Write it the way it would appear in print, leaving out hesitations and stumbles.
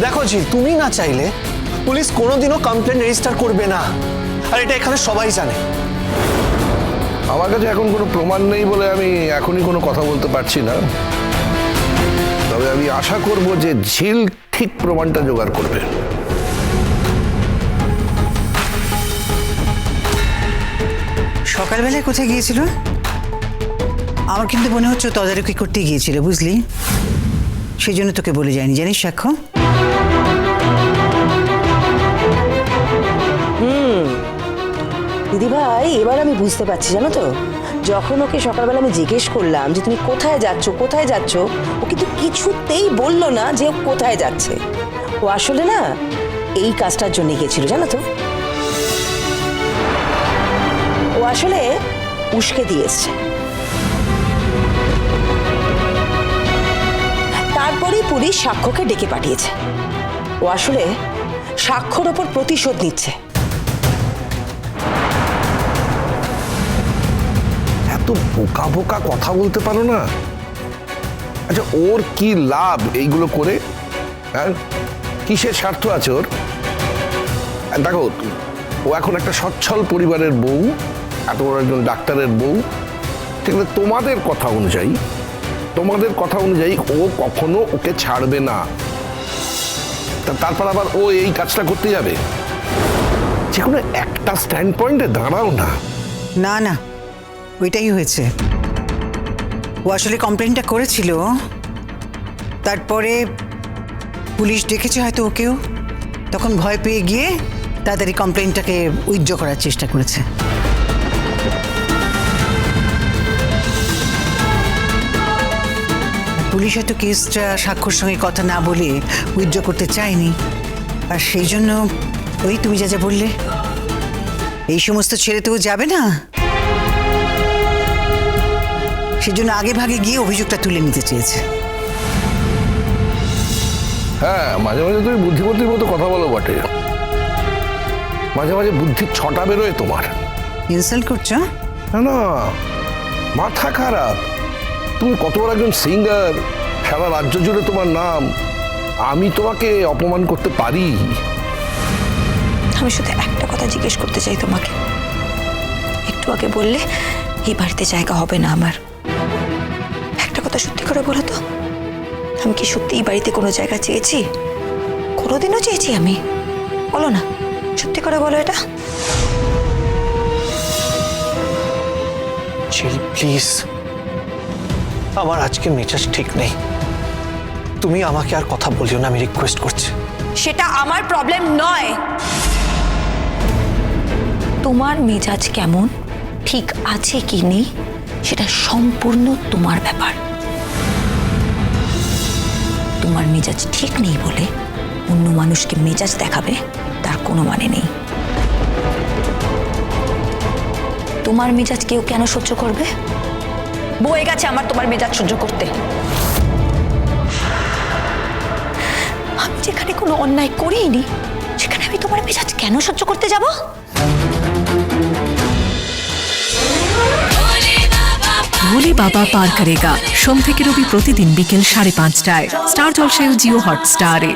দেখো জি, তুমি না চাইলে পুলিশ কোনোদিনও কমপ্লেন রেজিস্টার করবে না, আর এটা এখানে সবাই জানে। আমার কাছে এখন কোনো প্রমাণ নেই বলে আমি এখনই কোনো কথা বলতে পারছি না, তবে আমি আশা করব যে ঝিল ঠিক প্রমাণটা জোগাড় করবে। সকালবেলায় কোথায় গিয়েছিল? আমার কিন্তু মনে হচ্ছে তদারকি করতে গিয়েছিল, বুঝলি? সেই জন্য তোকে বলে যায়নি, জানিস সাক্ষ্য? দিদিভাই, এবার আমি বুঝতে পারছি, জানো তো, যখন ওকে সকালবেলা আমি জিজ্ঞেস করলাম যে তুমি কোথায় যাচ্ছ কোথায় যাচ্ছ, ও কিন্তু কিছুতেই বললো না যে ও কোথায় যাচ্ছে। ও আসলে না এই কাজটার জন্য গিয়েছিল, জানো তো। ও আসলে উস্কে দিয়ে এসছে। তারপরেই পুলিশ সাক্ষ্যকে ডেকে পাঠিয়েছে। ও আসলে সাক্ষ্যর ওপর প্রতিশোধ নিচ্ছে। এত বোকা বোকা কথা বলতে পারো না? আচ্ছা, ওর কি লাভ এইগুলো করে? হ্যাঁ, কিসের স্বার্থ আছে ওর? দেখো, ও এখন একটা সচ্ছল পরিবারের বউ, এত বড় একজন ডাক্তারের বউ। ঠিক আছে, তোমাদের কথা অনুযায়ী ও কখনো ওকে ছাড়বে না। তারপর আবার ও এই কাজটা করতে যাবে? যে কোনো একটা স্ট্যান্ড পয়েন্টে দাঁড়াও না। না না, ওইটাই হয়েছে। ও আসলে কমপ্লেনটা করেছিল, তারপরে পুলিশ ডেকেছে হয়তো ওকেও, তখন ভয় পেয়ে গিয়ে তাড়াতাড়ি কমপ্লেনটাকে উইথড্র করার চেষ্টা করেছে। পুলিশ হয়তো কেসটা সাক্ষ্যর সঙ্গে কথা না বলে উইথড্র করতে চায়নি, আর সেই জন্য ওই তুমি যা যা বললে, এই সমস্ত ছেড়ে তো যাবে না, সেজন্য আগে ভাগে গিয়ে অভিযোগটা তুলে নিতে চেয়েছে। হ্যাঁ, মাঝে মাঝে তুমি বুদ্ধিমতীর মতো কথা বলো বটে, মাঝে মাঝে বুদ্ধির ছটা বেরোয় তোমার। ইনসাল্ট করছো? না না, মাথা খারাপ। তুমি কত বড় একজন সিঙ্গার, সারা রাজ্য জুড়ে তোমার নাম, আমি তোমাকে অপমান করতে পারি? আমি শুধু একটা কথা জিজ্ঞেস করতে চাই তোমাকে। একটু আগে বললে এই বাড়িতে জায়গা হবে না আমার। একটা কথা সত্যি করে বলো তো, আমি কি সত্যি এই বাড়িতে কোনো জায়গা চেয়েছি? কোনোদিনও চেয়েছি আমি? বলো না, সত্যি করে বলো এটা। ঝিল প্লিজ, আমার আজকে মেজাজ ঠিক নেই, তুমি আমাকে আর কথা বলিও না, আমি রিকোয়েস্ট করছি। সেটা আমার প্রবলেম নয়। তোমার মেজাজ কেমন, ঠিক আছে কি নেই, সেটা সম্পূর্ণ তোমার ব্যাপার। তোমার মেজাজ ঠিক নেই বলে অন্য মানুষকে মেজাজ দেখাবে, তার কোনো মানে নেই। তোমার মেজাজ কেউ কেন সহ্য করবে? বয়ে গেছে আমার তোমার মেজাজ সহ্য করতে। আমি যেখানে কোনো অন্যায় করিনি, সেখানে আমি তোমার মেজাজ কেন সহ্য করতে যাব? ভোলে বাবা পার করেগা, সোম থেকে রবি প্রতিদিন বিকেল 5:30টায় স্টার জলসায় ও জিও হটস্টারে।